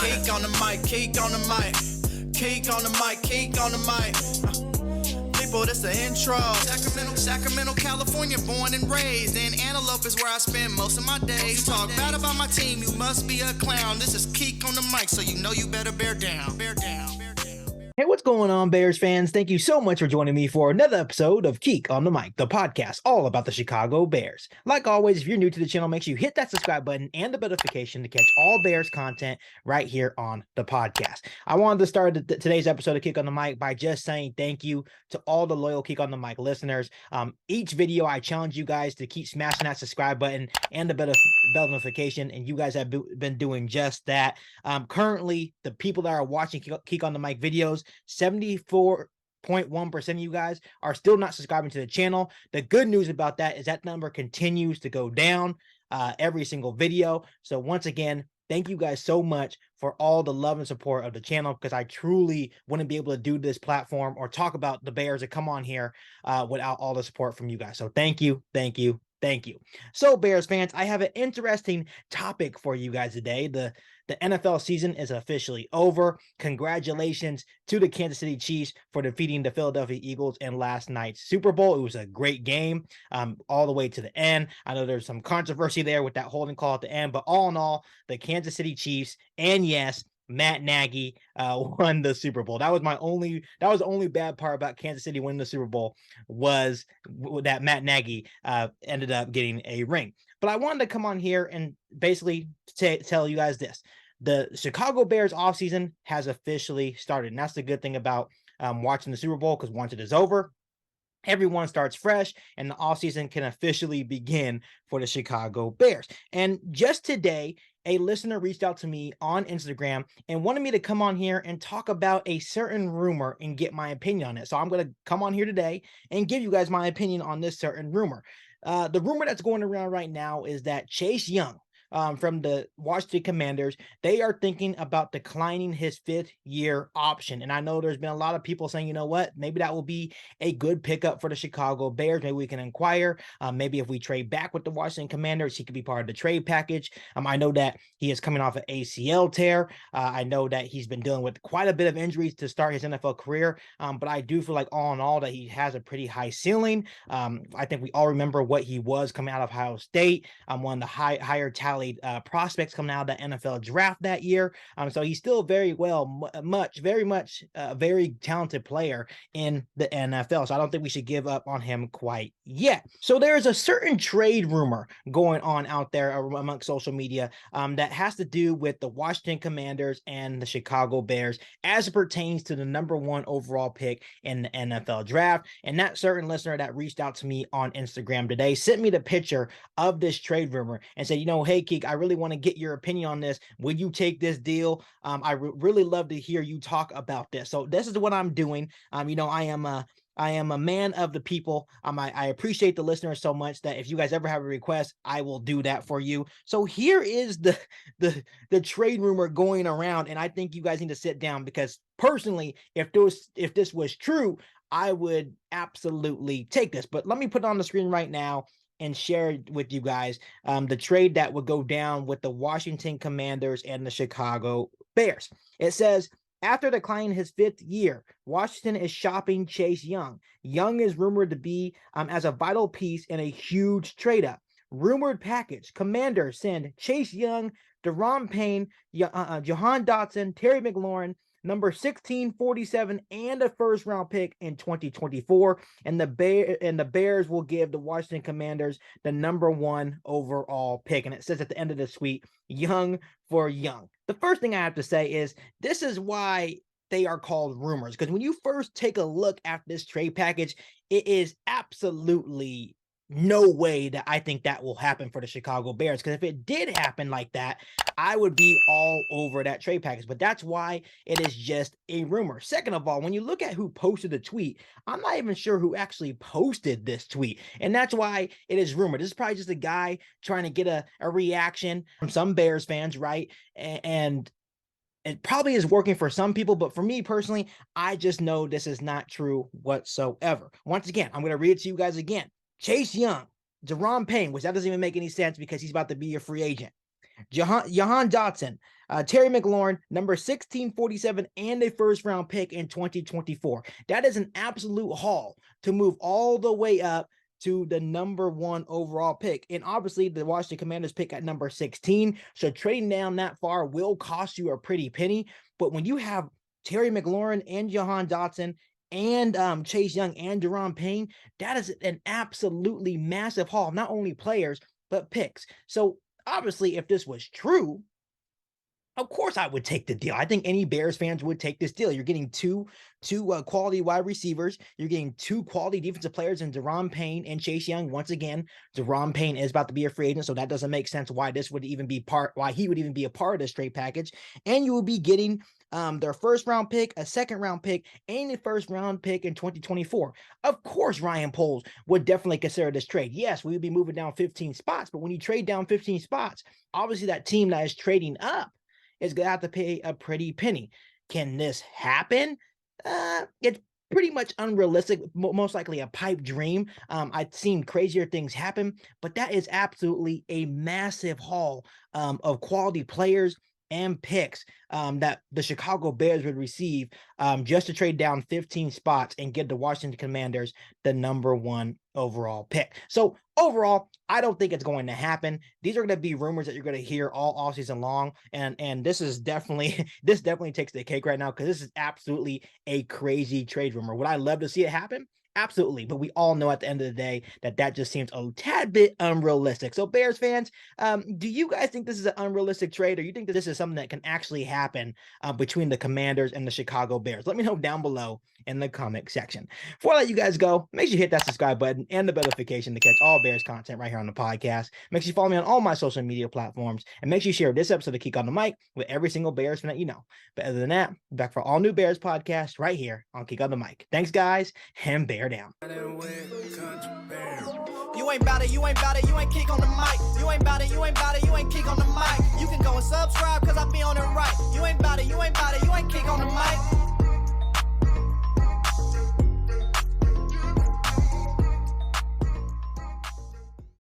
Geek on the mic, geek on the mic, geek on the mic, geek on the mic. People, this the intro. Sacramento, California, born and raised. In Antelope is where I spend most of my days. Talk bad about my team, you must be a clown. This is Geek on the mic, so you know you better bear down. Bear down. Hey, what's going on, Bears fans? Thank you so much for joining me for another episode of Geek on the Mic, the podcast all about the Chicago Bears. Like always, if you're new to the channel, make sure you hit that subscribe button and the notification to catch all Bears content right here on the podcast. I wanted to start today's episode of Geek on the Mic by just saying thank you to all the loyal Geek on the Mic listeners. Each video, I challenge you guys to keep smashing that subscribe button and the bell notification, and you guys have been doing just that. Currently, the people that are watching Geek on the Mic videos, 74.1% of you guys are still not subscribing to the channel. The good news about that is that number continues to go down every single video. So once again, thank you guys so much for all the love and support of the channel, because I truly wouldn't be able to do this platform or talk about the Bears and come on here without all the support from you guys. So thank you, thank you, thank you. So Bears fans, I have an interesting topic for you guys today. The NFL season is officially over. Congratulations to the Kansas City Chiefs for defeating the Philadelphia Eagles in last night's Super Bowl. It was a great game all the way to the end. I know there's some controversy there with that holding call at the end, but all in all, the Kansas City Chiefs, and yes, Matt Nagy won the Super Bowl. That was the only bad part about Kansas City winning the Super Bowl, was that Matt Nagy ended up getting a ring. But I wanted to come on here and basically tell you guys this. The Chicago Bears offseason has officially started. And that's the good thing about watching the Super Bowl, because once it is over, everyone starts fresh and the offseason can officially begin for the Chicago Bears. And just today, a listener reached out to me on Instagram and wanted me to come on here and talk about a certain rumor and get my opinion on it. So I'm going to come on here today and give you guys my opinion on this certain rumor. The rumor that's going around right now is that Chase Young, from the Washington Commanders, they are thinking about declining his 5th-year option. And I know there's been a lot of people saying, you know what, maybe that will be a good pickup for the Chicago Bears. Maybe we can inquire. Maybe if we trade back with the Washington Commanders, he could be part of the trade package. I know that he is coming off an ACL tear. I know that he's been dealing with quite a bit of injuries to start his NFL career. But I do feel like all in all that he has a pretty high ceiling. I think we all remember what he was coming out of Ohio State. One of the higher talent prospects coming out of the NFL draft that year. So he's still very talented player in the NFL. So I don't think we should give up on him quite yet. So there is a certain trade rumor going on out there amongst social media that has to do with the Washington Commanders and the Chicago Bears as it pertains to the #1 overall pick in the NFL draft. And that certain listener that reached out to me on Instagram today sent me the picture of this trade rumor and said, you know, hey, Geek, I really want to get your opinion on this. Would you take this deal? I really love to hear you talk about this. So this is what I'm doing. You know, I am a man of the people. I appreciate the listeners so much that if you guys ever have a request, I will do that for you. So here is the trade rumor going around, and I think you guys need to sit down, because personally, if this was true, I would absolutely take this. But let me put it on the screen right now and share with you guys the trade that would go down with the Washington Commanders and the Chicago Bears. It says, after declining his 5th year, Washington is shopping Chase Young. Young is rumored to be as a vital piece in a huge trade-up. Rumored package: Commanders send Chase Young, Deron Payne, Jahan Dotson, Terry McLaurin, number 1647, and a first-round pick in 2024. And the Bears will give the Washington Commanders the #1 overall pick. And it says at the end of this tweet, Young for Young. The first thing I have to say is this is why they are called rumors, because when you first take a look at this trade package, it is absolutely no way that I think that will happen for the Chicago Bears, because if it did happen like that, I would be all over that trade package. But that's why it is just a rumor. Second of all, when you look at who posted the tweet, I'm not even sure who actually posted this tweet, and that's why it is rumored. This is probably just a guy trying to get a reaction from some Bears fans, right? And it probably is working for some people, but for me personally, I just know this is not true whatsoever. Once again, I'm going to read it to you guys again. Chase Young, Deron Payne, which that doesn't even make any sense because he's about to be a free agent. Jahan Dotson, Terry McLaurin, number 1647, and a first-round pick in 2024. That is an absolute haul to move all the way up to the number 1 overall pick. And obviously, the Washington Commanders pick at number 16. So trading down that far will cost you a pretty penny. But when you have Terry McLaurin and Jahan Dotson and Chase Young and Deron Payne, that is an absolutely massive haul, not only players, but picks. So obviously, if this was true, of course I would take the deal. I think any Bears fans would take this deal. You're getting two quality wide receivers. You're getting 2 quality defensive players in Deron Payne and Chase Young. Once again, Deron Payne is about to be a free agent, so that doesn't make sense why he would even be a part of this trade package. And you will be getting their first-round pick, a second-round pick, and a first-round pick in 2024. Of course, Ryan Poles would definitely consider this trade. Yes, we would be moving down 15 spots, but when you trade down 15 spots, obviously that team that is trading up is going to have to pay a pretty penny. Can this happen? It's pretty much unrealistic, most likely a pipe dream. I've seen crazier things happen, but that is absolutely a massive haul of quality players and picks that the Chicago Bears would receive just to trade down 15 spots and get the Washington Commanders the number 1 overall pick. So overall, I don't think it's going to happen. These are going to be rumors that you're going to hear all offseason long. And this is definitely, this definitely takes the cake right now, because this is absolutely a crazy trade rumor. Would I love to see it happen? Absolutely. But we all know at the end of the day that just seems a tad bit unrealistic. So Bears fans, do you guys think this is an unrealistic trade, or you think that this is something that can actually happen between the Commanders and the Chicago Bears? Let me know down below in the comment section. Before I let you guys go, make sure you hit that subscribe button and the notification to catch all Bears content right here on the podcast. Make sure you follow me on all my social media platforms, and make sure you share this episode of Geek on the Mic with every single Bears fan that you know. But other than that, back for all new Bears podcasts right here on Geek on the Mic. Thanks, guys, and bear down. You ain't bout it, you ain't bout it, you ain't kick on the mic. You ain't bout it, you ain't bout it, you ain't